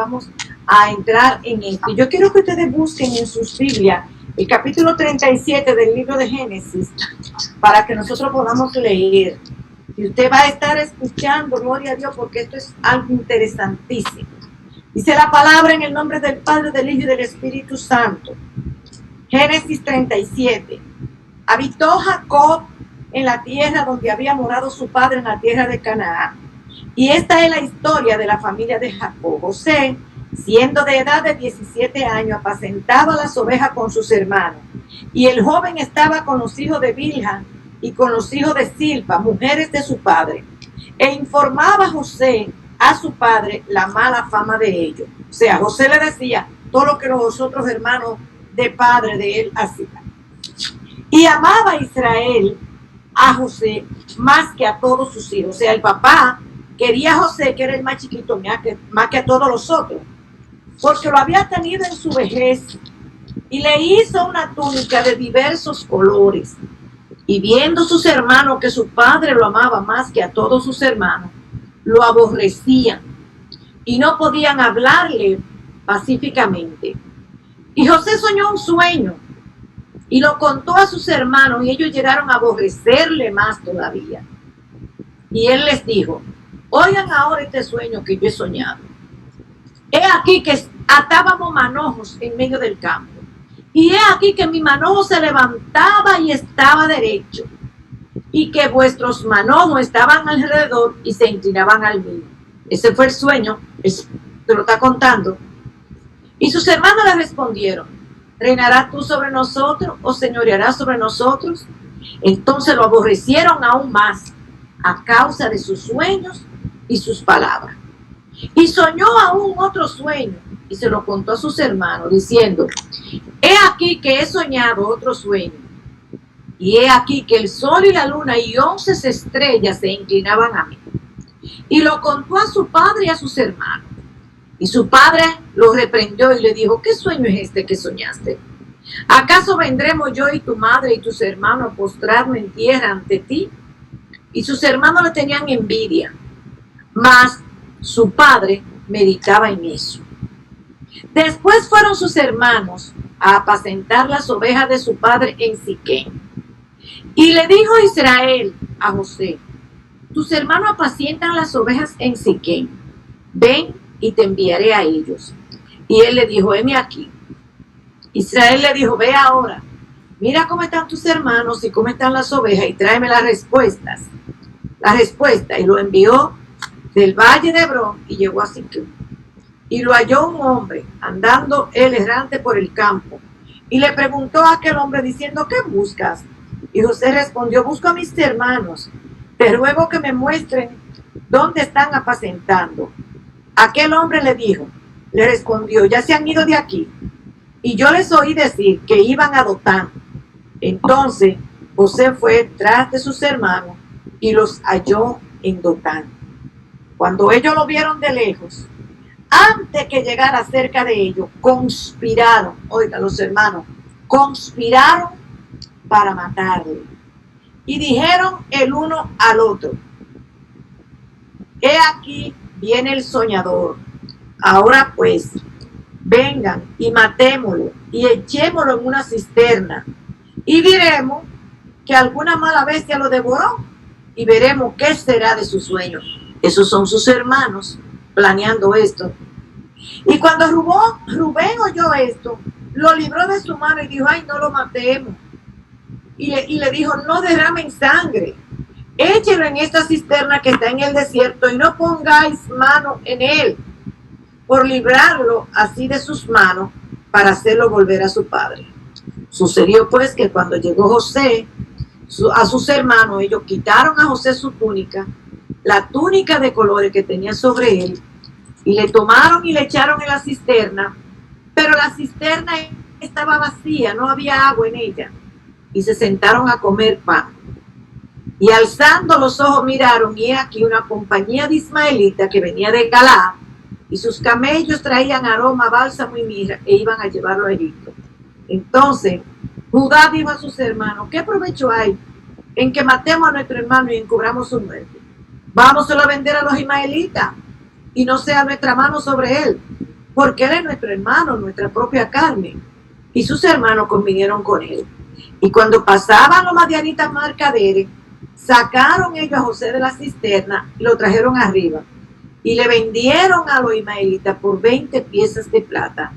vamos a entrar en esto. Yo quiero que ustedes busquen en sus Biblias el capítulo 37 del libro de Génesis para que nosotros podamos leer. Y usted va a estar escuchando, gloria a Dios, porque esto es algo interesantísimo. Dice la palabra en el nombre del Padre, del Hijo y del Espíritu Santo. Génesis 37. Habitó Jacob en la tierra donde había morado su padre, en la tierra de Canaán. Y esta es la historia de la familia de Jacob. José, siendo de edad de 17 años, apacentaba las ovejas con sus hermanos. Y el joven estaba con los hijos de Bilha y con los hijos de Silpa, mujeres de su padre. E informaba José a su padre la mala fama de ellos. O sea, José le decía todo lo que los otros hermanos de padre de él hacían. Y amaba Israel a José más que a todos sus hijos. O sea, el papá quería a José, que era el más chiquito, más que a todos los otros, porque lo había tenido en su vejez, y le hizo una túnica de diversos colores. Y viendo sus hermanos que su padre lo amaba más que a todos sus hermanos, lo aborrecían y no podían hablarle pacíficamente. Y José soñó un sueño y lo contó a sus hermanos, y ellos llegaron a aborrecerle más todavía. Y él les dijo: oigan ahora este sueño que yo he soñado. He aquí que atábamos manojos en medio del campo, y he aquí que mi manojo se levantaba y estaba derecho, y que vuestros manojos estaban alrededor y se inclinaban al mío. Ese fue el sueño, se lo está contando. Y sus hermanos le respondieron: ¿reinarás tú sobre nosotros o señorearás sobre nosotros? Entonces lo aborrecieron aún más a causa de sus sueños y sus palabras. Y soñó aún otro sueño y se lo contó a sus hermanos, diciendo: he aquí que he soñado otro sueño, y he aquí que el sol y la luna y 11 estrellas se inclinaban a mí. Y lo contó a su padre y a sus hermanos. Y su padre lo reprendió y le dijo: ¿qué sueño es este que soñaste? ¿Acaso vendremos yo y tu madre y tus hermanos a postrarnos en tierra ante ti? Y sus hermanos le tenían envidia, mas su padre meditaba en eso. Después fueron sus hermanos a apacentar las ovejas de su padre en Siquem. Y le dijo Israel a José: tus hermanos apacientan las ovejas en Siquem, ven y te enviaré a ellos. Y él le dijo: heme aquí. Israel le dijo: ve ahora, mira cómo están tus hermanos y cómo están las ovejas, y tráeme las respuestas. La respuesta. Y lo envió del valle de Hebrón y llegó a Siquem. Y lo halló un hombre andando él errante por el campo, y le preguntó a aquel hombre diciendo: ¿qué buscas? Y José respondió: busco a mis hermanos, te ruego que me muestren dónde están apacentando. Aquel hombre le respondió: ya se han ido de aquí, y yo les oí decir que iban a Dotán. Entonces José fue tras de sus hermanos y los halló en Dotán. Cuando ellos lo vieron de lejos, antes que llegara cerca de ellos, conspiraron, oiga, los hermanos, conspiraron para matarle. Y dijeron el uno al otro: he aquí viene el soñador. Ahora pues, vengan y matémoslo y echémoslo en una cisterna, y diremos que alguna mala bestia lo devoró, y veremos qué será de su sueño. Esos son sus hermanos planeando esto. Y cuando Rubén oyó esto, lo libró de su mano y dijo: ay, no lo matemos. Y le dijo: no derramen sangre, échelo en esta cisterna que está en el desierto, y no pongáis mano en él, por librarlo así de sus manos, para hacerlo volver a su padre. Sucedió pues que cuando llegó José a sus hermanos, ellos quitaron a José su túnica, la túnica de colores que tenía sobre él, y le tomaron y le echaron en la cisterna, pero la cisterna estaba vacía, no había agua en ella, y se sentaron a comer pan. Y alzando los ojos miraron, y he aquí una compañía de ismaelitas que venía de Galaad, y sus camellos traían aroma, bálsamo y mirra, e iban a llevarlo a Egipto. Entonces Judá dijo a sus hermanos: ¿qué provecho hay en que matemos a nuestro hermano y encubramos su muerte? Vámoselo a vender a los ismaelitas, y no sea nuestra mano sobre él. porque él es nuestro hermano, nuestra propia carne. Y sus hermanos convinieron con él. Y cuando pasaban los madianitas mercaderes, sacaron ellos a José de la cisterna y lo trajeron arriba. Y le vendieron a los ismaelitas por 20 piezas de plata.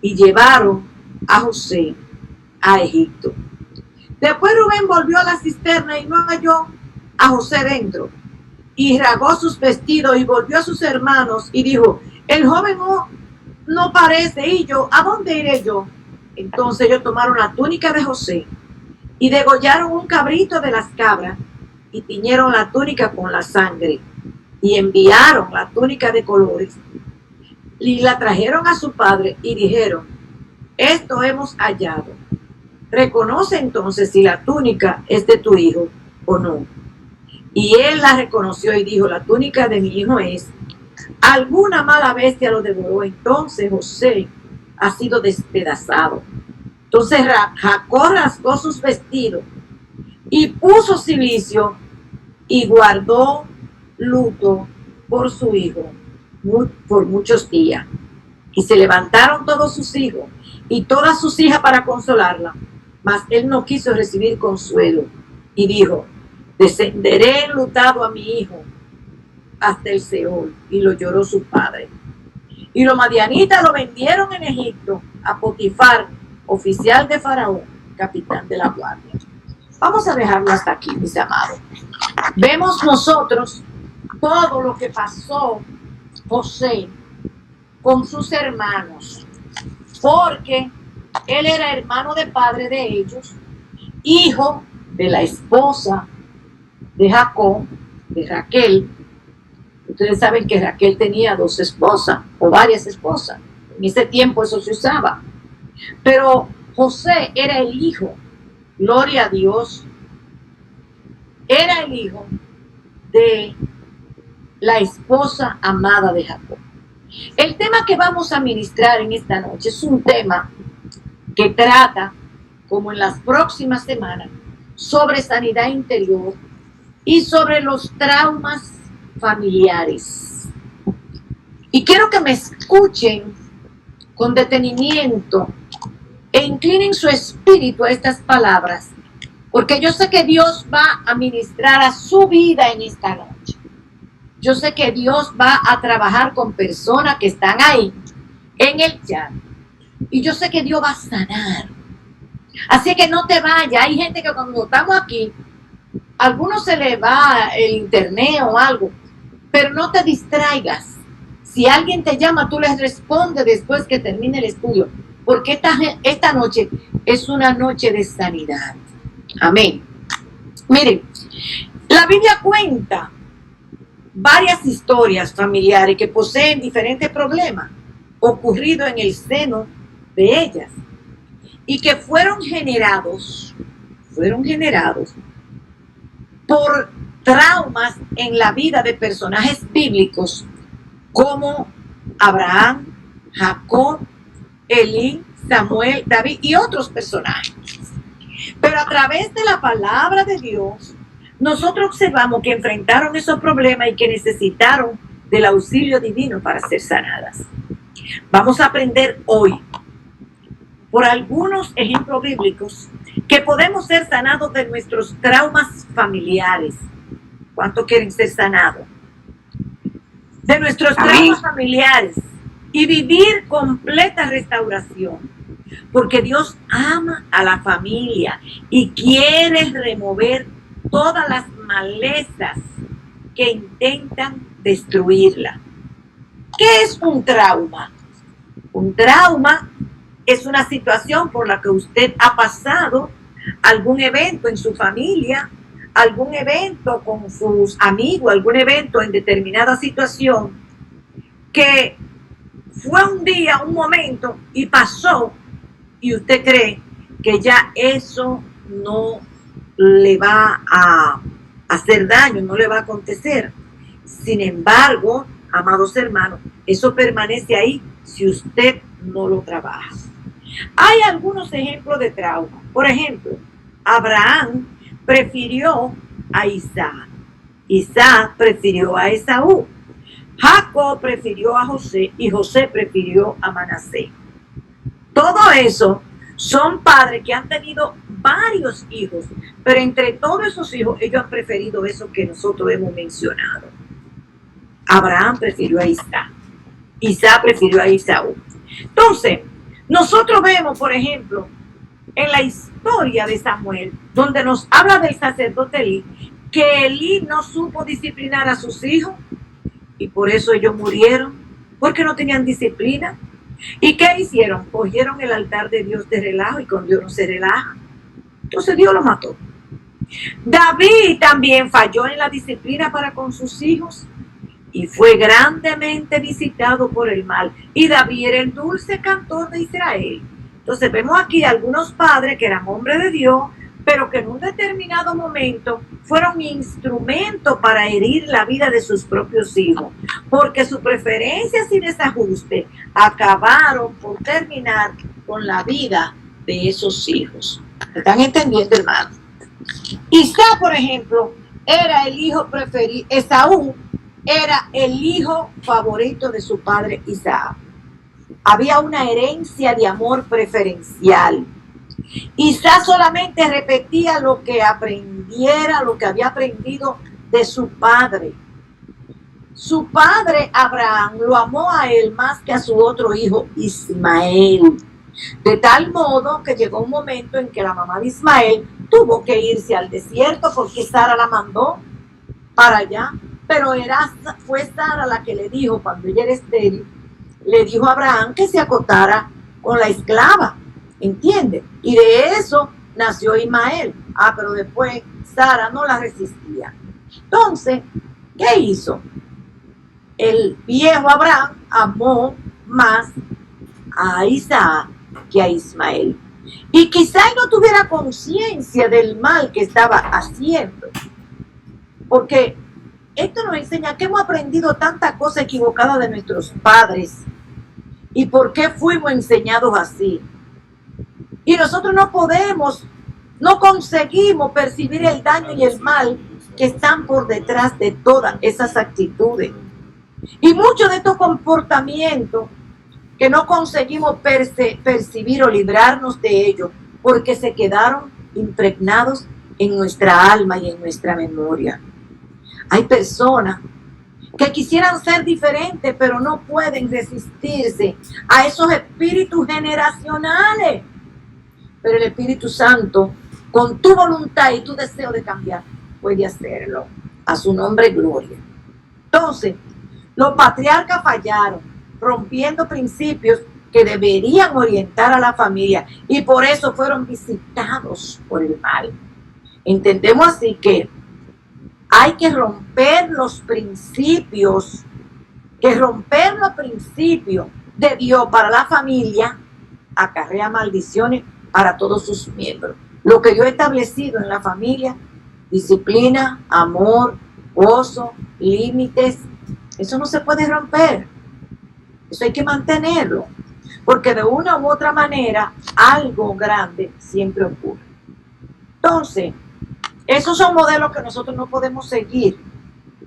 Y llevaron a José a Egipto. Después Rubén volvió a la cisterna y no halló a José dentro. Y rasgó sus vestidos y volvió a sus hermanos y dijo, el joven no parece. Y yo, ¿a dónde iré yo? Entonces ellos tomaron la túnica de José y degollaron un cabrito de las cabras y tiñeron la túnica con la sangre y enviaron la túnica de colores y la trajeron a su padre y dijeron, esto hemos hallado. Reconoce entonces si la túnica es de tu hijo o no. Y él la reconoció y dijo, la túnica de mi hijo es. Alguna mala bestia lo devoró. Entonces José ha sido despedazado. Entonces Jacob rasgó sus vestidos y puso cilicio y guardó luto por su hijo por muchos días. Y se levantaron todos sus hijos y todas sus hijas para consolarla, mas él no quiso recibir consuelo y dijo, descenderé enlutado a mi hijo hasta el Seol. Y lo lloró su padre. Y los madianitas lo vendieron en Egipto a Potifar, oficial de Faraón, capitán de la guardia. Vamos a dejarlo hasta aquí, mis amados. Vemos nosotros todo lo que pasó José con sus hermanos, porque él era hermano de padre de ellos, hijo de la esposa de Jacob, de Raquel. Ustedes saben que Raquel tenía 2 esposas o varias esposas. En ese tiempo eso se usaba. Pero José era el hijo, gloria a Dios, era el hijo de la esposa amada de Jacob. El tema que vamos a ministrar en esta noche es un tema que trata, como en las próximas semanas, sobre sanidad interior y sobre los traumas familiares. Y quiero que me escuchen con detenimiento e inclinen su espíritu a estas palabras, porque yo sé que Dios va a ministrar a su vida en esta noche. Yo sé que Dios va a trabajar con personas que están ahí en el chat, y yo sé que Dios va a sanar. Así que no te vayas. Hay gente que cuando estamos aquí, a algunos se le va el internet o algo, pero no te distraigas. Si alguien te llama, tú les respondes después que termine el estudio, porque esta noche es una noche de sanidad. Amén. Miren, la Biblia cuenta varias historias familiares que poseen diferentes problemas ocurridos en el seno de ellas y que fueron generados por traumas en la vida de personajes bíblicos como Abraham, Jacob, Elí, Samuel, David y otros personajes. Pero a través de la palabra de Dios, nosotros observamos que enfrentaron esos problemas y que necesitaron del auxilio divino para ser sanadas. Vamos a aprender hoy, por algunos ejemplos bíblicos, que podemos ser sanados de nuestros traumas familiares. ¿Cuántos quieren ser sanados? De nuestros traumas familiares y vivir completa restauración. Porque Dios ama a la familia y quiere remover todas las malezas que intentan destruirla. ¿Qué es un trauma? Un trauma es una situación por la que usted ha pasado, algún evento en su familia, algún evento con sus amigos, algún evento en determinada situación que fue un día, un momento y pasó, y usted cree que ya eso no le va a hacer daño, no le va a acontecer. Sin embargo, amados hermanos, eso permanece ahí si usted no lo trabaja. Hay algunos ejemplos de trauma. Por ejemplo, Abraham prefirió a Isaac. Isaac prefirió a Esaú. Jacob prefirió a José y José prefirió a Manasés. Todo eso son padres que han tenido varios hijos, pero entre todos esos hijos ellos han preferido eso que nosotros hemos mencionado. Abraham prefirió a Isaac, Isaac prefirió a Esaú. Entonces, nosotros vemos, por ejemplo, en la historia de Samuel, donde nos habla del sacerdote Elí, que Elí no supo disciplinar a sus hijos y por eso ellos murieron, porque no tenían disciplina. ¿Y qué hicieron? Cogieron el altar de Dios de relajo y con Dios no se relaja. Entonces Dios lo mató. David también falló en la disciplina para con sus hijos y fue grandemente visitado por el mal. Y David era el dulce cantor de Israel. Entonces vemos aquí algunos padres que eran hombres de Dios, pero que en un determinado momento fueron instrumentos para herir la vida de sus propios hijos, porque su preferencia sin desajuste acabaron por terminar con la vida de esos hijos. ¿Me están entendiendo, hermano? Isaac, por ejemplo, era el hijo preferido. Esaú era el hijo favorito de su padre Isaac. Había una herencia de amor preferencial. Isaac solamente repetía lo que aprendiera, lo que había aprendido de su padre. Su padre Abraham lo amó a él más que a su otro hijo Ismael. De tal modo que llegó un momento en que la mamá de Ismael tuvo que irse al desierto porque Sara la mandó para allá. Pero fue Sara la que le dijo, cuando ella era estéril, le dijo a Abraham que se acostara con la esclava. ¿Entiende? Y de eso nació Ismael. Pero después Sara no la resistía. Entonces, ¿qué hizo? El viejo Abraham amó más a Isaac que a Ismael. Y quizá no tuviera conciencia del mal que estaba haciendo. Porque esto nos enseña que hemos aprendido tantas cosas equivocadas de nuestros padres. ¿Y por qué fuimos enseñados así? Y nosotros no conseguimos percibir el daño y el mal que están por detrás de todas esas actitudes. Y muchos de estos comportamientos que no conseguimos percibir o librarnos de ellos porque se quedaron impregnados en nuestra alma y en nuestra memoria. Hay personas que quisieran ser diferentes, pero no pueden resistirse a esos espíritus generacionales. Pero el Espíritu Santo, con tu voluntad y tu deseo de cambiar, puede hacerlo. A su nombre, gloria. Entonces, los patriarcas fallaron, rompiendo principios que deberían orientar a la familia, y por eso fueron visitados por el mal. Entendemos así que hay que romper los principios, de Dios para la familia acarrea maldiciones para todos sus miembros. Lo que Dios ha establecido en la familia, disciplina, amor, gozo, límites, eso no se puede romper. Eso hay que mantenerlo, porque de una u otra manera algo grande siempre ocurre. Entonces, esos son modelos que nosotros no podemos seguir.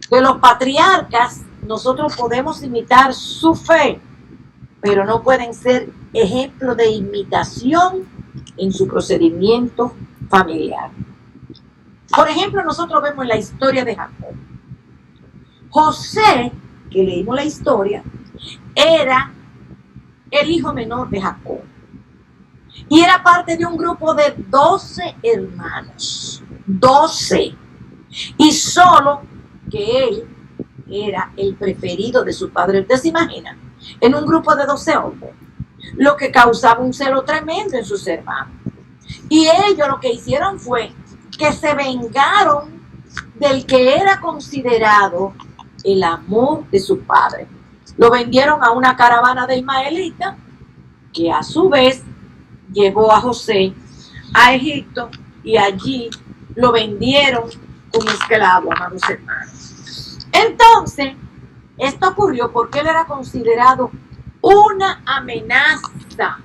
De los patriarcas, nosotros podemos imitar su fe, pero no pueden ser ejemplo de imitación en su procedimiento familiar. Por ejemplo, nosotros vemos en la historia de Jacob. José, que leímos la historia, era el hijo menor de Jacob. Y era parte de un grupo de 12 hermanos. 12. Y solo que él era el preferido de su padre. ¿Ustedes se imaginan? En un grupo de 12 hombres. Lo que causaba un celo tremendo en sus hermanos. Y ellos lo que hicieron fue que se vengaron del que era considerado el amor de su padre. Lo vendieron a una caravana de ismaelitas que a su vez llevó a José a Egipto y allí lo vendieron como esclavo, amados hermanos. Entonces, esto ocurrió porque él era considerado una amenaza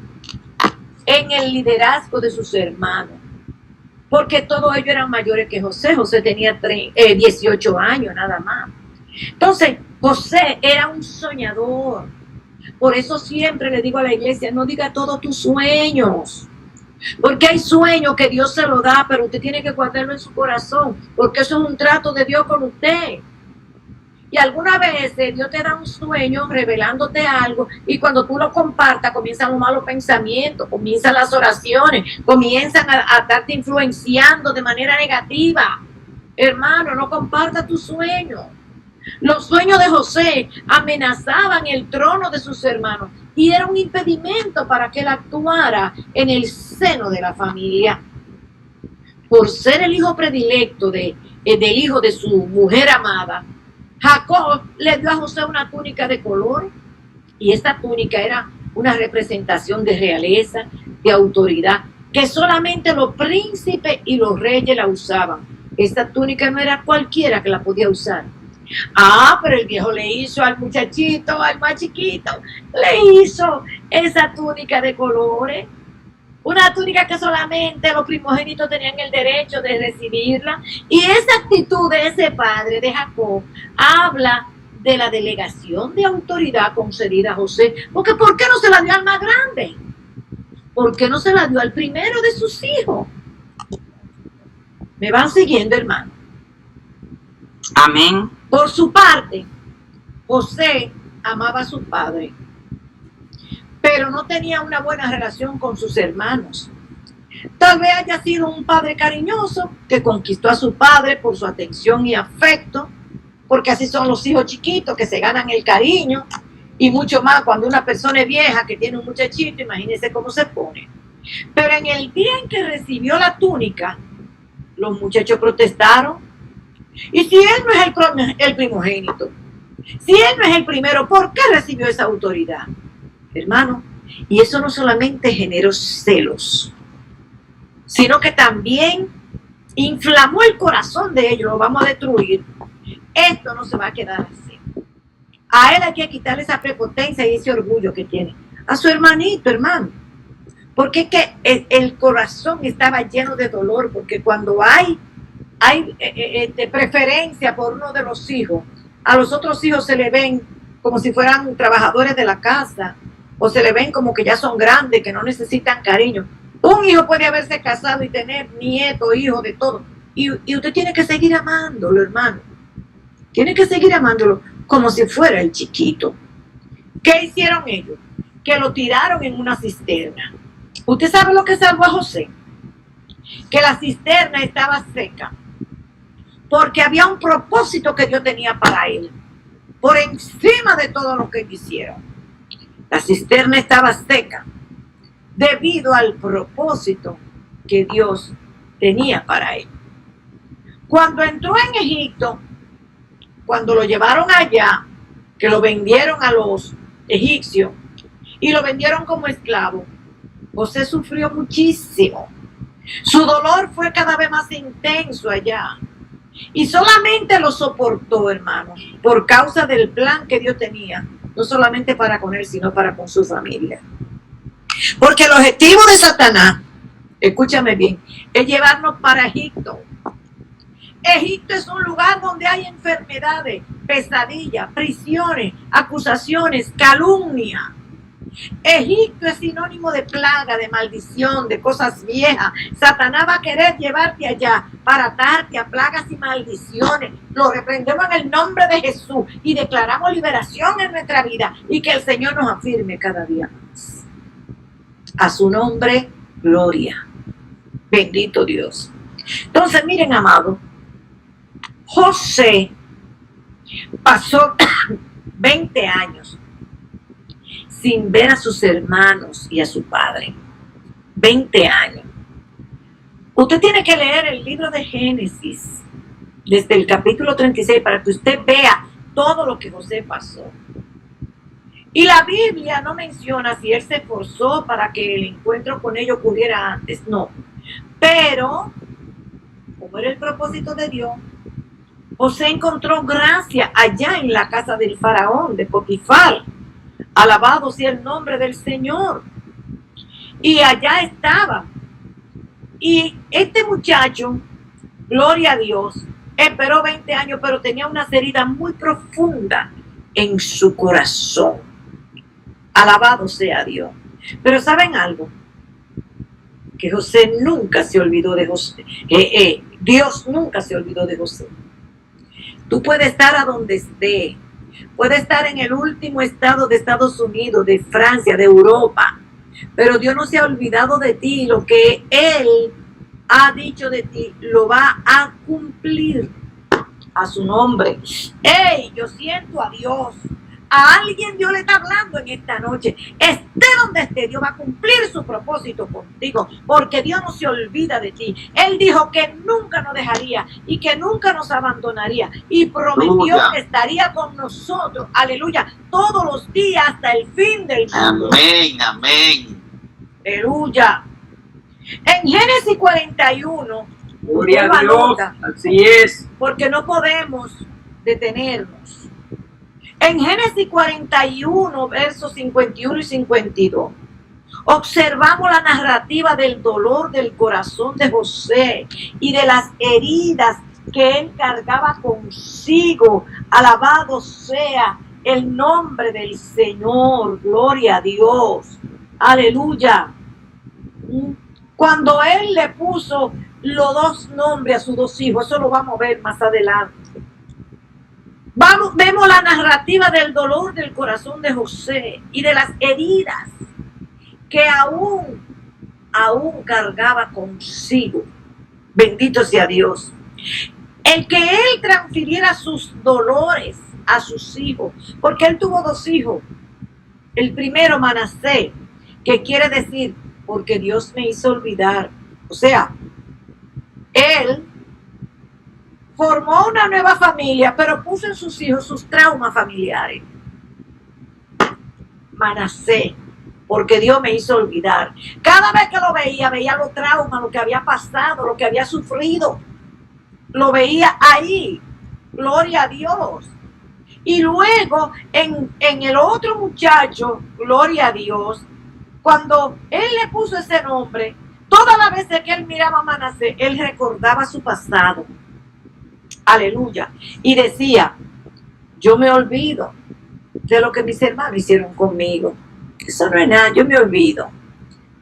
en el liderazgo de sus hermanos, porque todos ellos eran mayores que José. José tenía 18 años nada más. Entonces, José era un soñador. Por eso siempre le digo a la iglesia, no diga todos tus sueños. Porque hay sueños que Dios se lo da, pero usted tiene que guardarlo en su corazón, porque eso es un trato de Dios con usted. Y algunas veces Dios te da un sueño revelándote algo, y cuando tú lo compartas comienzan los malos pensamientos, comienzan las oraciones, comienzan a estarte influenciando de manera negativa. Hermano, no comparta tus sueños. Los sueños de José amenazaban el trono de sus hermanos y era un impedimento para que él actuara en el seno de la familia. Por ser el hijo predilecto del hijo de su mujer amada, Jacob le dio a José una túnica de color, y esta túnica era una representación de realeza, de autoridad, que solamente los príncipes y los reyes la usaban. Esta túnica no era cualquiera que la podía usar. Pero el viejo le hizo al muchachito, al más chiquito, le hizo esa túnica de colores, una túnica que solamente los primogénitos tenían el derecho de recibirla. Y esa actitud de ese padre, de Jacob, habla de la delegación de autoridad concedida a José. Porque ¿por qué no se la dio al más grande? ¿Por qué no se la dio al primero de sus hijos? ¿Me van siguiendo, hermano? Amén. Por su parte, José amaba a su padre, pero no tenía una buena relación con sus hermanos. Tal vez haya sido un padre cariñoso que conquistó a su padre por su atención y afecto, porque así son los hijos chiquitos que se ganan el cariño, y mucho más cuando una persona es vieja que tiene un muchachito, imagínense cómo se pone. Pero en el día en que recibió la túnica, los muchachos protestaron. Y si él no es el primogénito, si él no es el primero, ¿por qué recibió esa autoridad? Hermano, y eso no solamente generó celos, sino que también inflamó el corazón de ellos. Lo vamos a destruir. Esto no se va a quedar así. A él hay que quitarle esa prepotencia y ese orgullo que tiene. A su hermanito, hermano. Porque es que el corazón estaba lleno de dolor, porque cuando hay preferencia por uno de los hijos, a los otros hijos se le ven como si fueran trabajadores de la casa, o se le ven como que ya son grandes, que no necesitan cariño. Un hijo puede haberse casado y tener nieto, hijo, de todo, y usted tiene que seguir amándolo, hermano. Tiene que seguir amándolo como si fuera el chiquito. ¿Qué hicieron ellos? Que lo tiraron en una cisterna. ¿Usted sabe lo que salvó a José? Que la cisterna estaba seca, porque había un propósito que Dios tenía para él, por encima de todo lo que quisieron. La cisterna estaba seca debido al propósito que Dios tenía para él. Cuando entró en Egipto, cuando lo llevaron allá, que lo vendieron a los egipcios y lo vendieron como esclavo, José sufrió muchísimo. Su dolor fue cada vez más intenso allá. Y solamente lo soportó, hermano, por causa del plan que Dios tenía, no solamente para con él, sino para con su familia. Porque el objetivo de Satanás, escúchame bien, es llevarnos para Egipto. Egipto es un lugar donde hay enfermedades, pesadillas, prisiones, acusaciones, calumnia. Egipto es sinónimo de plaga, de maldición, de cosas viejas. Satanás va a querer llevarte allá para atarte a plagas y maldiciones. Lo reprendemos en el nombre de Jesús y declaramos liberación en nuestra vida y que el Señor nos afirme cada día más. A su nombre, gloria. Bendito Dios. Entonces, miren, amado, José pasó 20 años sin ver a sus hermanos y a su padre. 20 años. Usted tiene que leer el libro de Génesis, desde el capítulo 36, para que usted vea todo lo que José pasó. Y la Biblia no menciona si él se esforzó para que el encuentro con ellos ocurriera antes, no. Pero, como era el propósito de Dios, José encontró gracia allá en la casa del faraón, de Potifar. Alabado sea el nombre del Señor. Y allá estaba. Y este muchacho, gloria a Dios, esperó 20 años, pero tenía unas heridas muy profundas en su corazón. Alabado sea Dios. Pero ¿saben algo? Que José nunca se olvidó de José. Dios nunca se olvidó de José. Tú puedes estar a donde esté. Puedes estar en el último estado de Estados Unidos, de Francia, de Europa. Pero Dios no se ha olvidado de ti. Lo que Él ha dicho de ti, lo va a cumplir a su nombre. ¡Ey! Yo siento a Dios. A alguien Dios le está hablando en esta noche. Esté donde esté, Dios va a cumplir su propósito contigo, porque Dios no se olvida de ti. Él dijo que nunca nos dejaría y que nunca nos abandonaría, y prometió que estaría con nosotros, aleluya, todos los días hasta el fin del mundo. Amén, amén. Aleluya. En Génesis 41, Gloria a Dios, nota, así es. porque no podemos detenernos. En Génesis 41, versos 51 y 52, observamos la narrativa del dolor del corazón de José y de las heridas que él cargaba consigo. Alabado sea el nombre del Señor. Gloria a Dios. Aleluya. Cuando él le puso los dos nombres a sus dos hijos, eso lo vamos a ver más adelante. Vemos la narrativa del dolor del corazón de José y de las heridas que aún cargaba consigo. Bendito sea Dios. El que él transfiriera sus dolores a sus hijos, porque él tuvo dos hijos. El primero, Manasés, que quiere decir, porque Dios me hizo olvidar. O sea, él formó una nueva familia, pero puso en sus hijos sus traumas familiares. Manasés, porque Dios me hizo olvidar. Cada vez que lo veía los traumas, lo que había pasado, lo que había sufrido. Lo veía ahí. Gloria a Dios. Y luego, en el otro muchacho, gloria a Dios, cuando él le puso ese nombre, todas las veces que él miraba a Manasés, él recordaba su pasado. Aleluya. Y decía, yo me olvido de lo que mis hermanos hicieron conmigo. Eso no es nada, yo me olvido.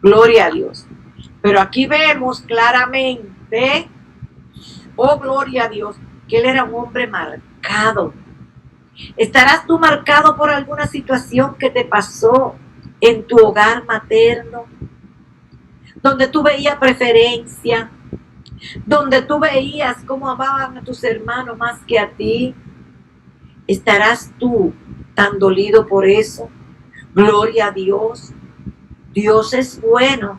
Gloria a Dios. Pero aquí vemos claramente, oh gloria a Dios, que él era un hombre marcado. ¿Estarás tú marcado por alguna situación que te pasó en tu hogar materno? Donde tú veías preferencia, donde tú veías cómo amaban a tus hermanos más que a ti. ¿Estarás tú tan dolido por eso? Gloria a Dios. Dios es bueno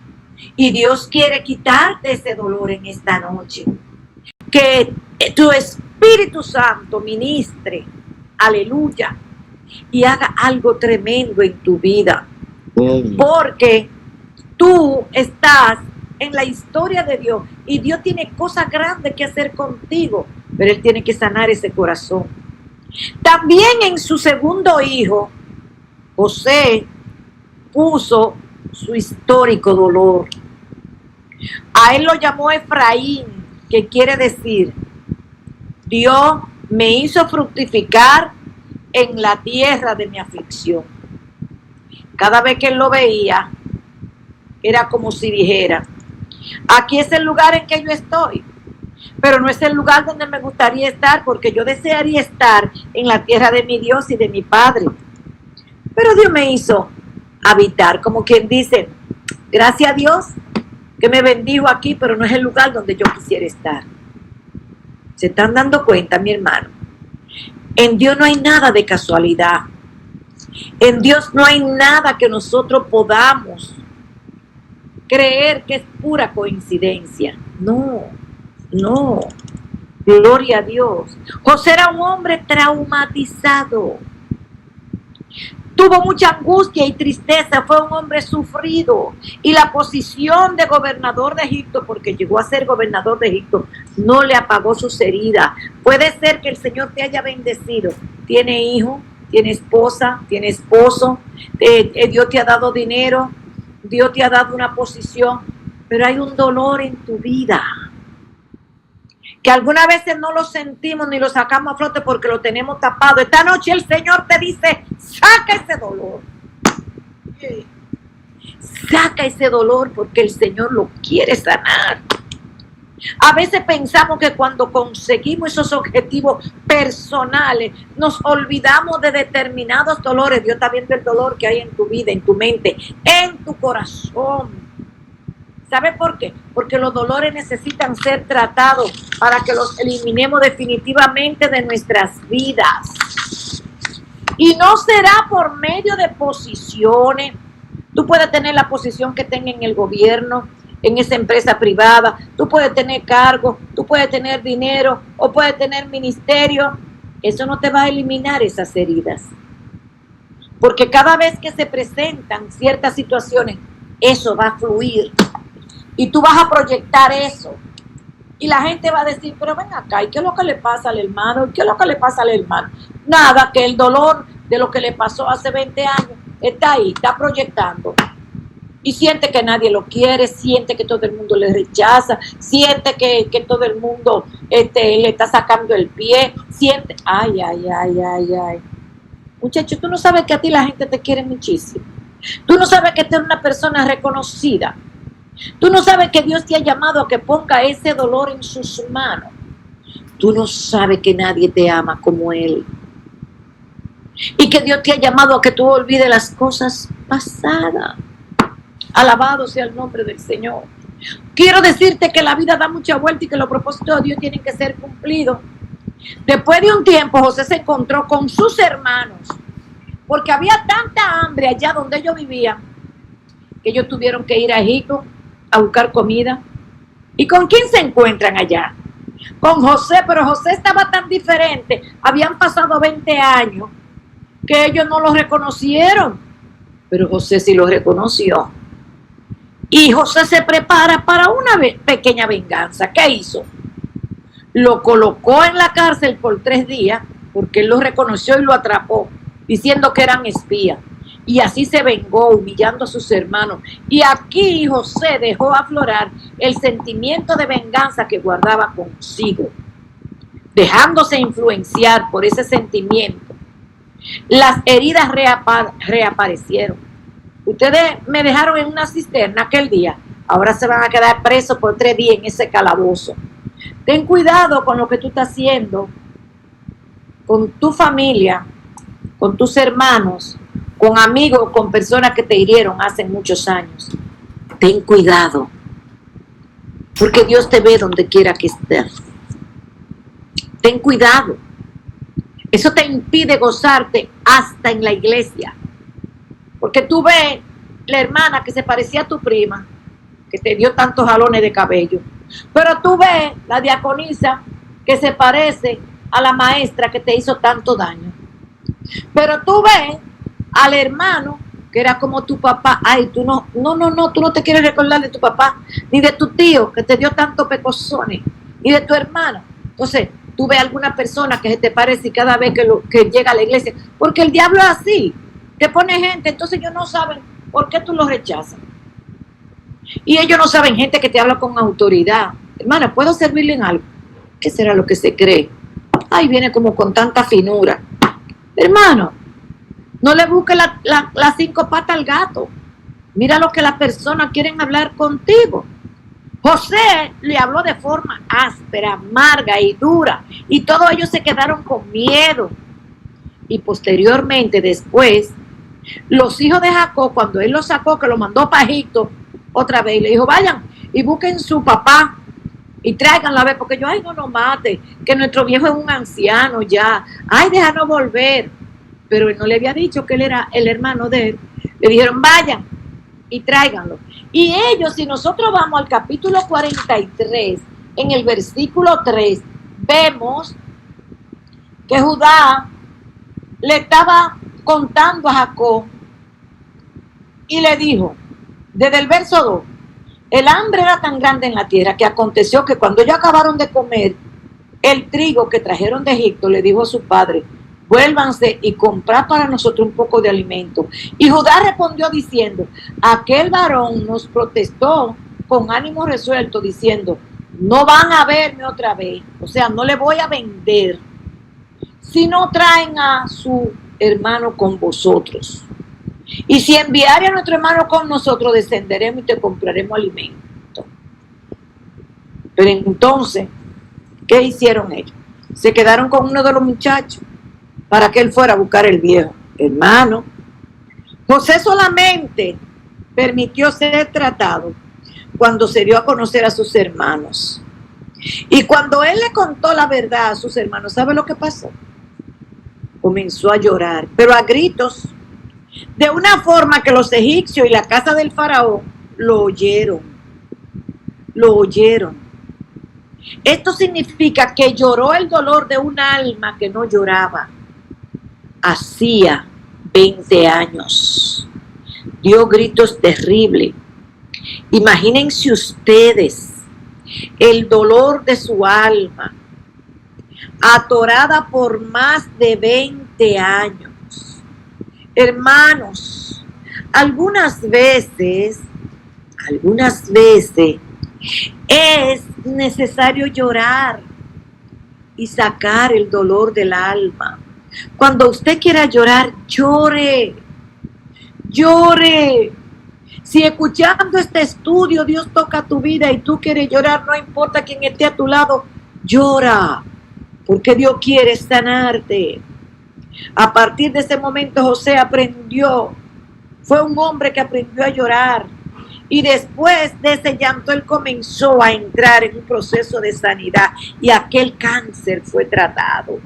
y Dios quiere quitarte ese dolor en esta noche. Que tu Espíritu Santo ministre, aleluya, y haga algo tremendo en tu vida. Porque tú estás en la historia de Dios y Dios tiene cosas grandes que hacer contigo, pero Él tiene que sanar ese corazón. También en su segundo hijo, José puso su histórico dolor. A él lo llamó Efraín, que quiere decir, Dios me hizo fructificar en la tierra de mi aflicción. Cada vez que él lo veía, era como si dijera, aquí es el lugar en que yo estoy, pero no es el lugar donde me gustaría estar, porque yo desearía estar en la tierra de mi Dios y de mi Padre. Pero Dios me hizo habitar, como quien dice, gracias a Dios que me bendijo aquí, pero no es el lugar donde yo quisiera estar. ¿Se están dando cuenta, mi hermano? En Dios no hay nada de casualidad. En Dios no hay nada que nosotros podamos creer que es pura coincidencia. No, no. Gloria a Dios. José era un hombre traumatizado. Tuvo mucha angustia y tristeza, fue un hombre sufrido. Y la posición de gobernador de Egipto, porque llegó a ser gobernador de Egipto, no le apagó sus heridas. Puede ser que el Señor te haya bendecido. Tiene hijo, tiene esposa, tiene esposo, Dios te ha dado dinero, Dios te ha dado una posición, pero hay un dolor en tu vida que algunas veces no lo sentimos ni lo sacamos a flote porque lo tenemos tapado. Esta noche el Señor te dice, saca ese dolor. Saca ese dolor porque el Señor lo quiere sanar. A veces pensamos que cuando conseguimos esos objetivos personales, nos olvidamos de determinados dolores. Dios está viendo el dolor que hay en tu vida, en tu mente, en tu corazón. ¿Sabe por qué? Porque los dolores necesitan ser tratados para que los eliminemos definitivamente de nuestras vidas. Y no será por medio de posiciones. Tú puedes tener la posición que tenga en el gobierno, en esa empresa privada, tú puedes tener cargo, tú puedes tener dinero o puedes tener ministerio. Eso no te va a eliminar esas heridas. Porque cada vez que se presentan ciertas situaciones, eso va a fluir. Y tú vas a proyectar eso. Y la gente va a decir, pero ven acá, ¿y qué es lo que le pasa al hermano? ¿Y qué es lo que le pasa al hermano? Nada, que el dolor de lo que le pasó hace 20 años está ahí, está proyectando. Y siente que nadie lo quiere, siente que todo el mundo le rechaza, siente que todo el mundo le está sacando el pie, siente, ay. Muchacho, tú no sabes que a ti la gente te quiere muchísimo. Tú no sabes que tú eres una persona reconocida. Tú no sabes que Dios te ha llamado a que ponga ese dolor en sus manos. Tú no sabes que nadie te ama como Él. Y que Dios te ha llamado a que tú olvides las cosas pasadas. Alabado sea el nombre del Señor. Quiero decirte que la vida da mucha vuelta y que los propósitos de Dios tienen que ser cumplidos. Después de un tiempo, José se encontró con sus hermanos, porque había tanta hambre allá donde ellos vivían, que ellos tuvieron que ir a Egipto a buscar comida. ¿Y con quién se encuentran allá? Con José, pero José estaba tan diferente, habían pasado 20 años, que ellos no lo reconocieron, pero José sí lo reconoció. Y José se prepara para una pequeña venganza. ¿Qué hizo? Lo colocó en la cárcel por 3 días, porque él lo reconoció y lo atrapó, diciendo que eran espías. Y así se vengó, humillando a sus hermanos. Y aquí José dejó aflorar el sentimiento de venganza que guardaba consigo, dejándose influenciar por ese sentimiento. Las heridas reaparecieron. Ustedes me dejaron en una cisterna aquel día, ahora se van a quedar presos por 3 días en ese calabozo. Ten cuidado con lo que tú estás haciendo, con tu familia, con tus hermanos, con amigos, con personas que te hirieron hace muchos años. Ten cuidado, porque Dios te ve donde quiera que estés. Ten cuidado. Eso te impide gozarte hasta en la iglesia. Porque tú ves la hermana que se parecía a tu prima, que te dio tantos jalones de cabello. Pero tú ves la diaconisa que se parece a la maestra que te hizo tanto daño. Pero tú ves al hermano que era como tu papá. Ay, tú no, tú no te quieres recordar de tu papá, ni de tu tío que te dio tantos pecosones, ni de tu hermana. Entonces, tú ves a alguna persona que se te parece y cada vez que llega a la iglesia, porque el diablo es así. Te pone gente, entonces ellos no saben por qué tú los rechazas. Y ellos no saben gente que te habla con autoridad. Hermana, ¿puedo servirle en algo? ¿Qué será lo que se cree? Ay, viene como con tanta finura. Hermano, no le busques las 5 patas al gato. Mira lo que las personas quieren hablar contigo. José le habló de forma áspera, amarga y dura. Y todos ellos se quedaron con miedo. Y posteriormente, después, los hijos de Jacob, cuando él los sacó, que lo mandó para Egipto otra vez, y le dijo, vayan y busquen su papá y tráiganlo a ver, porque yo, ay, no nos mate, que nuestro viejo es un anciano ya, ay, déjanos volver. Pero él no le había dicho que él era el hermano de él. Le dijeron, vayan y tráiganlo. Y ellos, si nosotros vamos al capítulo 43, en el versículo 3, vemos que Judá le estaba contando a Jacob y le dijo, desde el verso 2, el hambre era tan grande en la tierra que aconteció que cuando ellos acabaron de comer el trigo que trajeron de Egipto, le dijo a su padre, vuélvanse y comprad para nosotros un poco de alimento. Y Judá respondió diciendo, aquel varón nos protestó con ánimo resuelto diciendo, no van a verme otra vez, o sea, no le voy a vender, si no traen a su hermano con vosotros. Y si enviare a nuestro hermano con nosotros, descenderemos y te compraremos alimento. Pero entonces, ¿qué hicieron ellos? Se quedaron con uno de los muchachos para que él fuera a buscar el viejo hermano. José solamente permitió ser tratado cuando se dio a conocer a sus hermanos. Y cuando él le contó la verdad a sus hermanos, ¿sabe lo que pasó? Comenzó a llorar, pero a gritos, de una forma que los egipcios y la casa del faraón lo oyeron. Lo oyeron. Esto significa que lloró el dolor de un alma que no lloraba hacía 20 años. Dio gritos terribles. Imagínense ustedes el dolor de su alma, atorada por más de 20 años. Hermanos, algunas veces es necesario llorar y sacar el dolor del alma. Cuando usted quiera llorar, llore. Llore. Si escuchando este estudio Dios toca tu vida y tú quieres llorar, no importa quién esté a tu lado, llora, porque Dios quiere sanarte. A partir de ese momento José aprendió, fue un hombre que aprendió a llorar, y después de ese llanto él comenzó a entrar en un proceso de sanidad, y aquel cáncer fue tratado,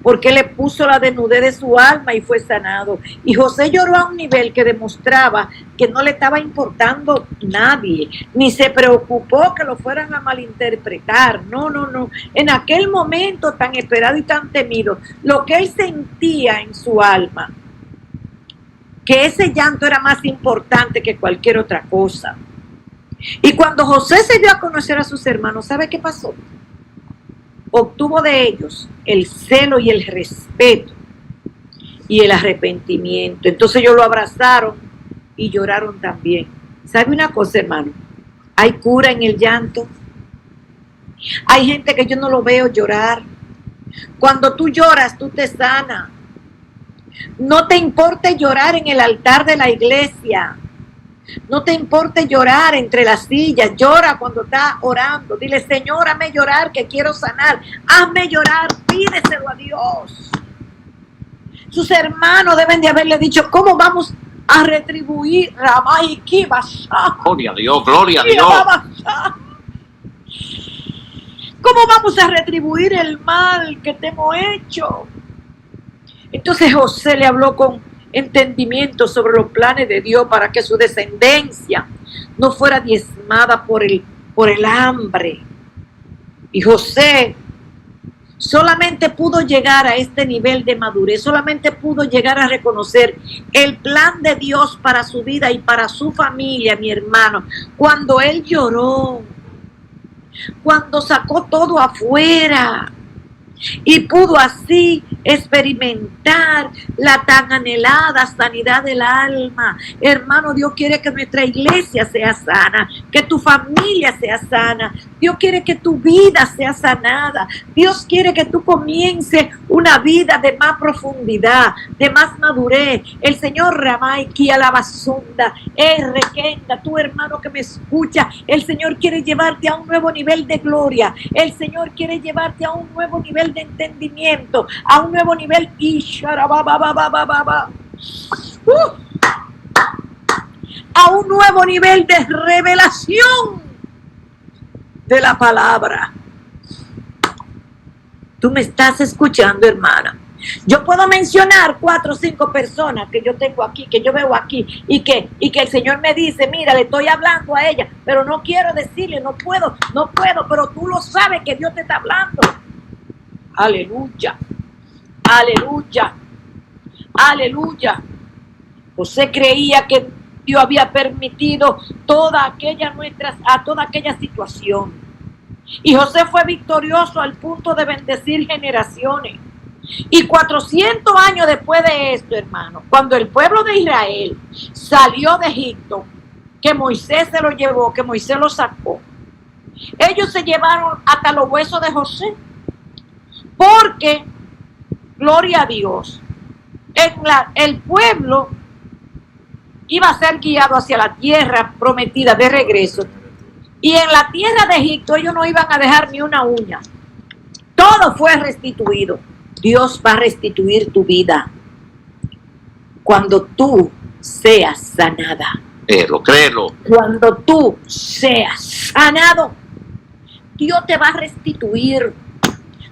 porque le puso la desnudez de su alma y fue sanado. Y José lloró a un nivel que demostraba que no le estaba importando nadie, ni se preocupó que lo fueran a malinterpretar. No. En aquel momento tan esperado y tan temido, lo que él sentía en su alma, que ese llanto era más importante que cualquier otra cosa. Y cuando José se dio a conocer a sus hermanos, ¿sabe qué pasó? Obtuvo de ellos el celo y el respeto y el arrepentimiento. Entonces ellos lo abrazaron y lloraron también. ¿Sabe una cosa, hermano? Hay cura en el llanto. Hay gente que yo no lo veo llorar. Cuando tú lloras, tú te sanas. No te importe llorar en el altar de la iglesia. No te importe llorar entre las sillas. Llora cuando estás orando. Dile, Señor, hazme llorar que quiero sanar. Hazme llorar, pídeselo a Dios. Sus hermanos deben de haberle dicho, ¿cómo vamos a retribuir? Gloria a Dios, gloria a Dios. ¿Cómo vamos a retribuir el mal que te hemos hecho? Entonces José le habló con entendimiento sobre los planes de Dios para que su descendencia no fuera diezmada por el hambre. Y José solamente pudo llegar a este nivel de madurez, solamente pudo llegar a reconocer el plan de Dios para su vida y para su familia, mi hermano, cuando él lloró, cuando sacó todo afuera y pudo así experimentar la tan anhelada sanidad del alma. Hermano, Dios quiere que nuestra iglesia sea sana, que tu familia sea sana. Dios quiere que tu vida sea sanada. Dios quiere que tú comiences una vida de más profundidad, de más madurez. El Señor Ramaiki Alabazunda, Requenda, tu hermano que me escucha, el Señor quiere llevarte a un nuevo nivel de gloria. El Señor quiere llevarte a un nuevo nivel de entendimiento, a un nuevo nivel a un nuevo nivel de revelación de la palabra. Tú me estás escuchando, hermana. Yo puedo mencionar 4 o 5 personas que yo tengo aquí, que yo veo aquí, y que el Señor me dice, mira, le estoy hablando a ella, pero no quiero decirle, no puedo, pero tú lo sabes que Dios te está hablando. Aleluya, aleluya, aleluya. José creía que Dios había permitido toda aquella situación. Y José fue victorioso al punto de bendecir generaciones. Y 400 años después de esto, hermano, cuando el pueblo de Israel salió de Egipto, que Moisés se lo llevó, que Moisés lo sacó, Ellos se llevaron hasta los huesos de José, porque, gloria a Dios, el pueblo iba a ser guiado hacia la tierra prometida de regreso, y en la tierra de Egipto ellos no iban a dejar ni una uña. Todo fue restituido. Dios va a restituir tu vida cuando tú seas sanada. Créelo. Cuando tú seas sanado, Dios te va a restituir.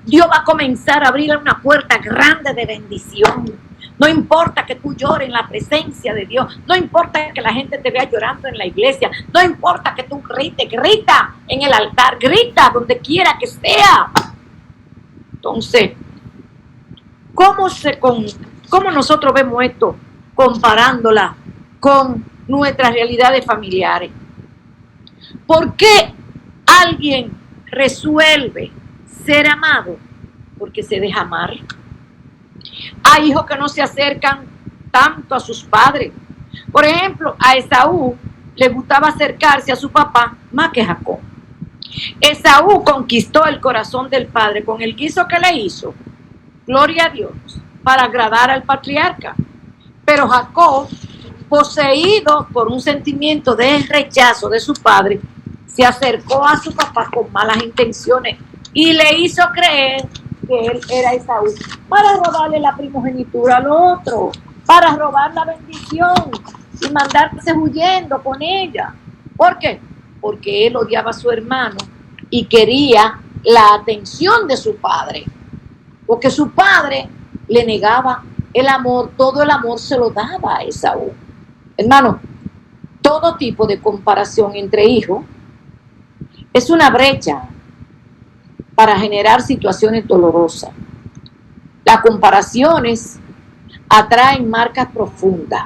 Dios va a comenzar a abrir una puerta grande de bendición. No importa que tú llores en la presencia de Dios. No importa que la gente te vea llorando en la iglesia. No importa que tú grites, grita en el altar, grita donde quiera que sea. Entonces, ¿cómo nosotros vemos esto comparándola con nuestras realidades familiares? ¿Por qué alguien resuelve ser amado? Porque se deja amar. Hay hijos que no se acercan tanto a sus padres. Por ejemplo, a Esaú le gustaba acercarse a su papá más que a Jacob. Esaú conquistó el corazón del padre con el guiso que le hizo, gloria a Dios, para agradar al patriarca. Pero Jacob, poseído por un sentimiento de rechazo de su padre, se acercó a su papá con malas intenciones y le hizo creer que él era Esaú, para robarle la primogenitura al otro, para robar la bendición y mandarse huyendo con ella. ¿Por qué? Porque él odiaba a su hermano y quería la atención de su padre, porque su padre le negaba el amor, todo el amor se lo daba a Esaú. Hermano, todo tipo de comparación entre hijos es una brecha para generar situaciones dolorosas. Las comparaciones atraen marcas profundas.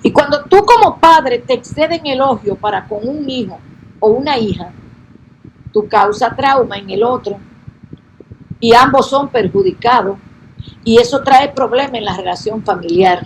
Y cuando tú como padre te excedes en elogio para con un hijo o una hija, tú causas trauma en el otro y ambos son perjudicados, y eso trae problemas en la relación familiar.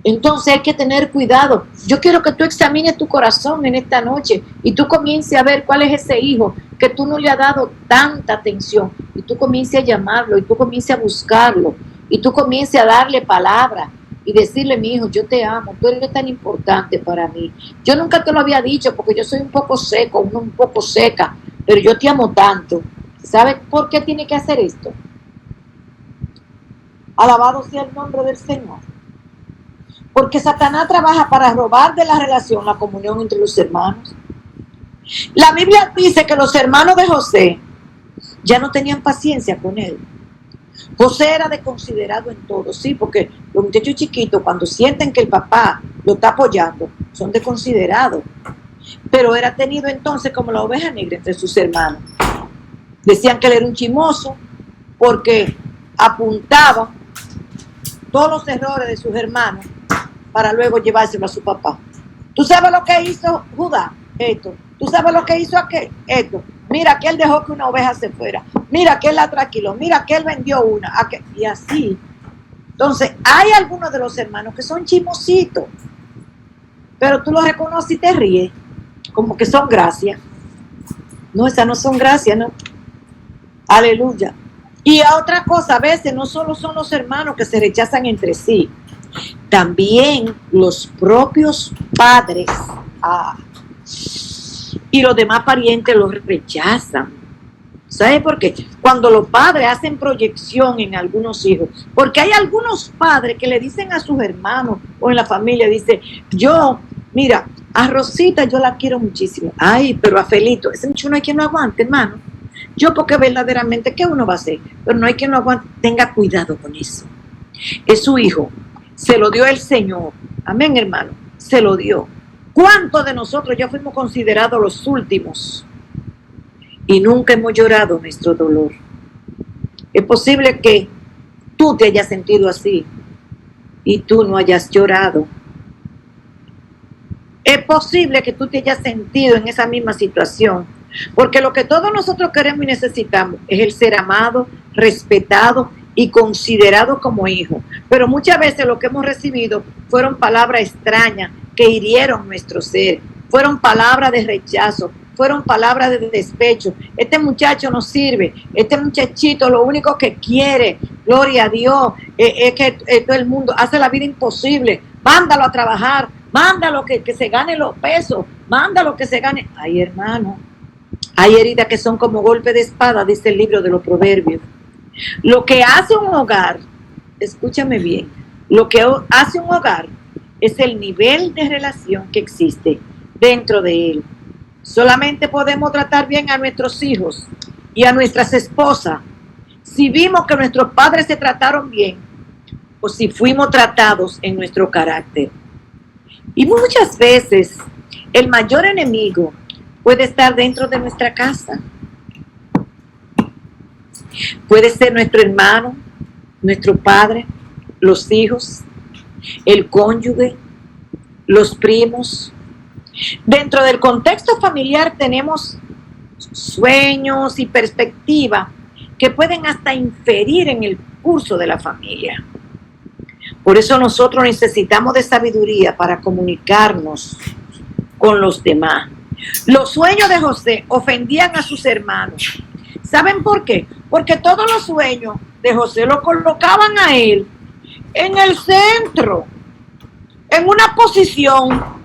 Entonces hay que tener cuidado. Yo quiero que tú examines tu corazón en esta noche y tú comiences a ver cuál es ese hijo que tú no le has dado tanta atención, y tú comiences a llamarlo, y tú comiences a buscarlo, y tú comiences a darle palabra y decirle: mi hijo, yo te amo, tú eres tan importante para mí. Yo nunca te lo había dicho porque yo soy un poco seco, un poco seca, pero yo te amo tanto. ¿Sabes por qué tiene que hacer esto? Alabado sea el nombre del Señor. Porque Satanás trabaja para robar de la relación la comunión entre los hermanos. La Biblia dice que los hermanos de José ya no tenían paciencia con él. José era desconsiderado en todo, sí, porque los muchachos chiquitos, cuando sienten que el papá lo está apoyando, son desconsiderados. Pero era tenido entonces como la oveja negra entre sus hermanos. Decían que él era un chismoso porque apuntaba todos los errores de sus hermanos para luego llevárselo a su papá. ¿Tú sabes lo que hizo Judá? Esto. ¿Tú sabes lo que hizo aquel? Esto. Mira que él dejó que una oveja se fuera. Mira que él la tranquiló. Mira que él vendió una. Y así. Entonces, hay algunos de los hermanos que son chismositos, pero tú los reconoces y te ríes, como que son gracias. No, esas no son gracias, ¿no? Aleluya. Y a otra cosa, a veces no solo son los hermanos que se rechazan entre sí, también los propios padres y los demás parientes los rechazan. ¿Sabe por qué? Cuando los padres hacen proyección en algunos hijos, porque hay algunos padres que le dicen a sus hermanos o en la familia, dice: yo, mira, a Rosita yo la quiero muchísimo. Ay, pero a Felito, ese muchacho no hay quien lo aguante, hermano. Yo, porque verdaderamente, ¿qué uno va a hacer? Pero no hay quien lo aguante. Tenga cuidado con eso. Es su hijo. Se lo dio el Señor. Amén, hermano. Se lo dio. ¿Cuántos de nosotros ya fuimos considerados los últimos y nunca hemos llorado nuestro dolor? Es posible que tú te hayas sentido así y tú no hayas llorado. Es posible que tú te hayas sentido en esa misma situación, porque lo que todos nosotros queremos y necesitamos es el ser amado, respetado y considerado como hijo. Pero muchas veces lo que hemos recibido fueron palabras extrañas que hirieron nuestro ser, fueron palabras de rechazo, fueron palabras de despecho. Este muchacho no sirve, este muchachito lo único que quiere, gloria a Dios, es que todo el mundo hace la vida imposible. Mándalo a trabajar, mándalo que se gane los pesos, mándalo que se gane. Ay, hermano, hay heridas que son como golpe de espada, dice el libro de los Proverbios. Lo que hace un hogar, escúchame bien, lo que hace un hogar es el nivel de relación que existe dentro de él. Solamente podemos tratar bien a nuestros hijos y a nuestras esposas si vimos que nuestros padres se trataron bien o si fuimos tratados en nuestro carácter. Y muchas veces el mayor enemigo puede estar dentro de nuestra casa. Puede ser nuestro hermano, nuestro padre, los hijos, el cónyuge, los primos. Dentro del contexto familiar tenemos sueños y perspectivas que pueden hasta inferir en el curso de la familia. Por eso nosotros necesitamos de sabiduría para comunicarnos con los demás. Los sueños de José ofendían a sus hermanos. ¿Saben por qué? Porque todos los sueños de José lo colocaban a él en el centro, en una posición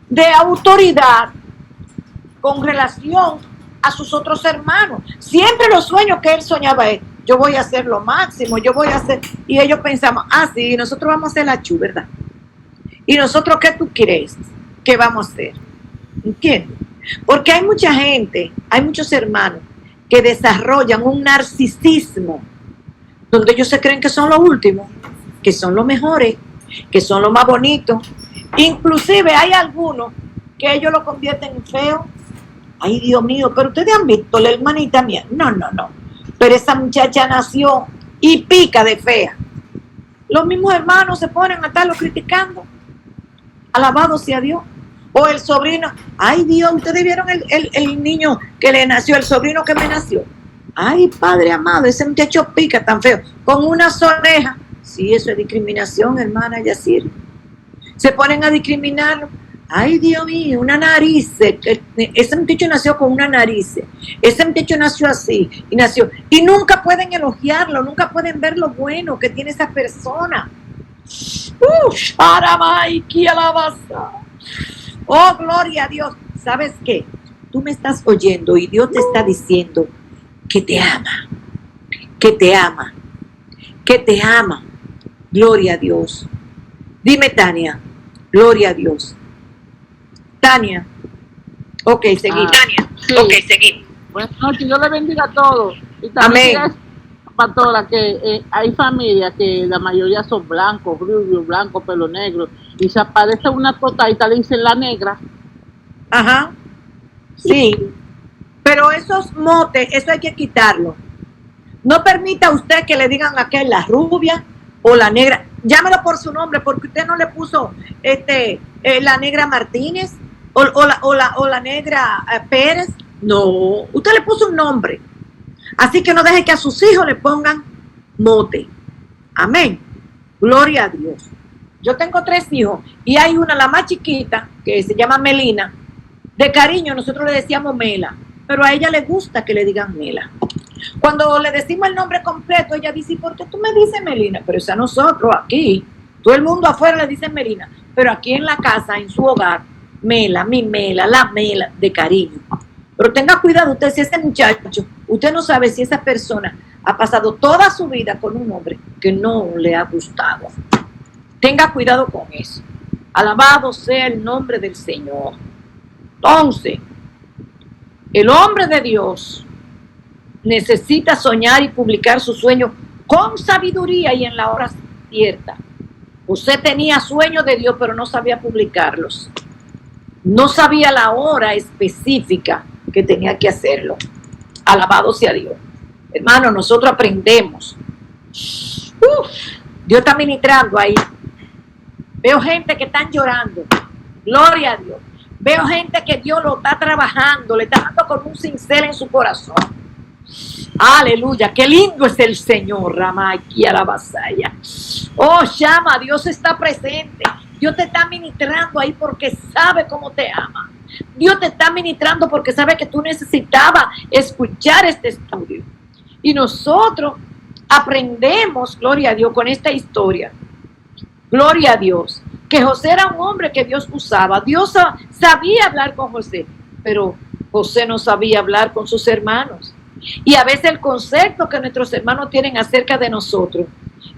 de autoridad con relación a sus otros hermanos. Siempre los sueños que él soñaba es, yo voy a hacer lo máximo, yo voy a hacer, y ellos pensaban, sí, nosotros vamos a hacer la chu, ¿verdad? ¿Y nosotros qué tú crees que vamos a hacer? ¿Entiendes? Porque hay mucha gente, hay muchos hermanos que desarrollan un narcisismo donde ellos se creen que son los últimos, que son los mejores, que son los más bonitos. Inclusive hay algunos que ellos lo convierten en feo. Ay, Dios mío, pero ustedes han visto la hermanita mía. No. Pero esa muchacha nació y pica de fea. Los mismos hermanos se ponen a estarlo criticando. Alabado sea Dios. O el sobrino. Ay, Dios, ustedes vieron el niño que le nació, el sobrino que me nació. Ay, Padre amado, ese muchacho pica tan feo. Con unas orejas. Sí, eso es discriminación, hermana Yacir. Se ponen a discriminarlo. Ay, Dios mío, una nariz. Ese muchacho nació con una nariz. Ese muchacho nació así. Y nunca pueden elogiarlo, nunca pueden ver lo bueno que tiene esa persona. Oh, gloria a Dios. ¿Sabes qué? Tú me estás oyendo y Dios te está diciendo que te ama. Que te ama. Que te ama. Gloria a Dios. Dime, Tania. Gloria a Dios. Tania. Ok, seguimos. Tania. Sí. Ok, seguimos. Buenas noches, Dios le bendiga a todos. Y también Amén. Pastora, que hay familias que la mayoría son blancos, rubios, blancos, pelo negro, y se aparece una totadita, le dicen la negra. Ajá. Sí. Pero esos motes, eso hay que quitarlo. No permita usted que le digan a aquel la rubia o la negra. Llámelo por su nombre, porque usted no le puso la negra Martínez o la negra Pérez. No, usted le puso un nombre. Así que no deje que a sus hijos le pongan mote. Amén. Gloria a Dios. Yo tengo 3 hijos y hay una, la más chiquita, que se llama Melina. De cariño nosotros le decíamos Mela, pero a ella le gusta que le digan Mela. Cuando le decimos el nombre completo, ella dice, ¿por qué tú me dices Melina? Pero es a nosotros aquí. Todo el mundo afuera le dice Melina, pero aquí en la casa, en su hogar, Mela, mi Mela, la Mela, de cariño. Pero tenga cuidado usted, si ese muchacho, usted no sabe si esa persona ha pasado toda su vida con un hombre que no le ha gustado. Tenga cuidado con eso. Alabado sea el nombre del Señor. Entonces, el hombre de Dios necesita soñar y publicar sus sueños con sabiduría y en la hora cierta. Usted tenía sueños de Dios, pero no sabía publicarlos. No sabía la hora específica que tenía que hacerlo. Alabado sea Dios. Hermano, nosotros aprendemos. Dios está ministrando ahí. Veo gente que están llorando. Gloria a Dios. Veo gente que Dios lo está trabajando, le está dando con un cincel en su corazón. Aleluya, qué lindo es el Señor, Ramaki a la vasalla. Oh, llama, Dios está presente. Dios te está ministrando ahí porque sabe cómo te ama. Dios te está ministrando porque sabe que tú necesitabas escuchar este estudio. Y nosotros aprendemos, gloria a Dios, con esta historia. Gloria a Dios. Que José era un hombre que Dios usaba. Dios sabía hablar con José, pero José no sabía hablar con sus hermanos. Y a veces el concepto que nuestros hermanos tienen acerca de nosotros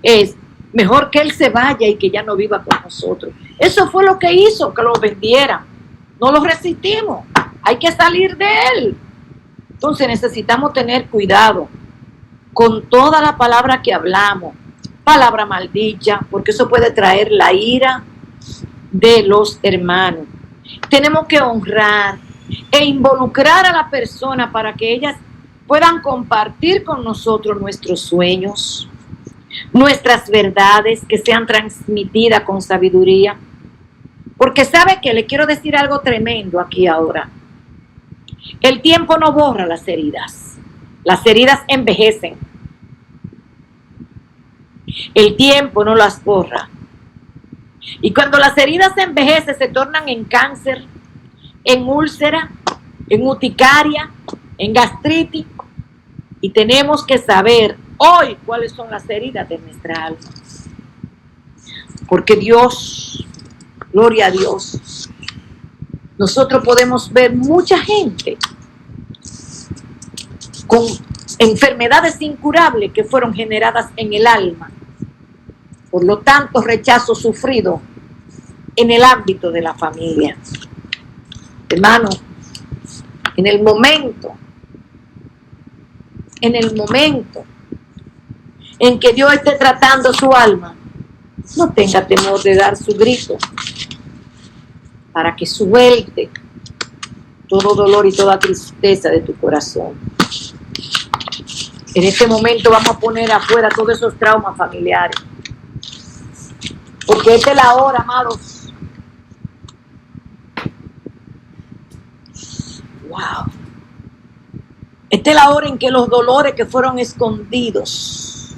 es mejor que él se vaya y que ya no viva con nosotros. Eso fue lo que hizo que lo vendieran. No lo resistimos. Hay que salir de él. Entonces necesitamos tener cuidado con toda la palabra que hablamos. Palabra maldicha, porque eso puede traer la ira de los hermanos. Tenemos que honrar e involucrar a la persona para que ellas puedan compartir con nosotros nuestros sueños, nuestras verdades, que sean transmitidas con sabiduría. Porque sabe que le quiero decir algo tremendo aquí ahora. El tiempo no borra las heridas envejecen. El tiempo no las borra. Y cuando las heridas envejecen, se tornan en cáncer, en úlcera, en urticaria, en gastritis. Y tenemos que saber hoy cuáles son las heridas de nuestra alma. Porque Dios, gloria a Dios, nosotros podemos ver mucha gente con enfermedades incurables que fueron generadas en el alma. Por lo tanto, rechazo sufrido en el ámbito de la familia. Hermano, en el momento en que Dios esté tratando su alma, no tenga temor de dar su grito para que suelte todo dolor y toda tristeza de tu corazón. En este momento vamos a poner afuera todos esos traumas familiares. Porque esta es la hora, amados. Wow. Esta es la hora en que los dolores que fueron escondidos,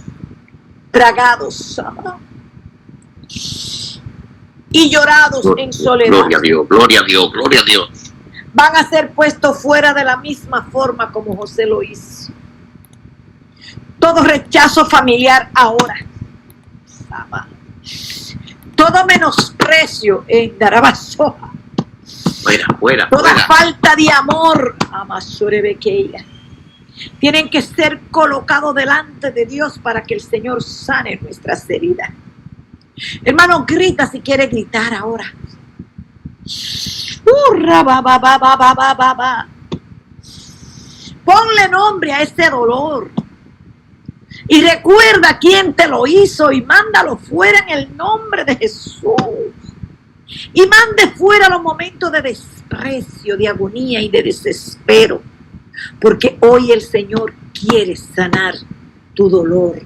tragados y llorados en soledad. Gloria a Dios, gloria a Dios, gloria a Dios. Van a ser puestos fuera de la misma forma como José lo hizo. Todo rechazo familiar ahora. Todo menosprecio en Darabasoa. Fuera. Toda falta de amor, Amasorebequeira, tienen que ser colocados delante de Dios para que el Señor sane nuestras heridas. Hermano, grita si quiere gritar ahora. Ponle nombre a ese dolor. Y recuerda quién te lo hizo y mándalo fuera en el nombre de Jesús. Y mande fuera los momentos de desprecio, de agonía y de desespero. Porque hoy el Señor quiere sanar tu dolor.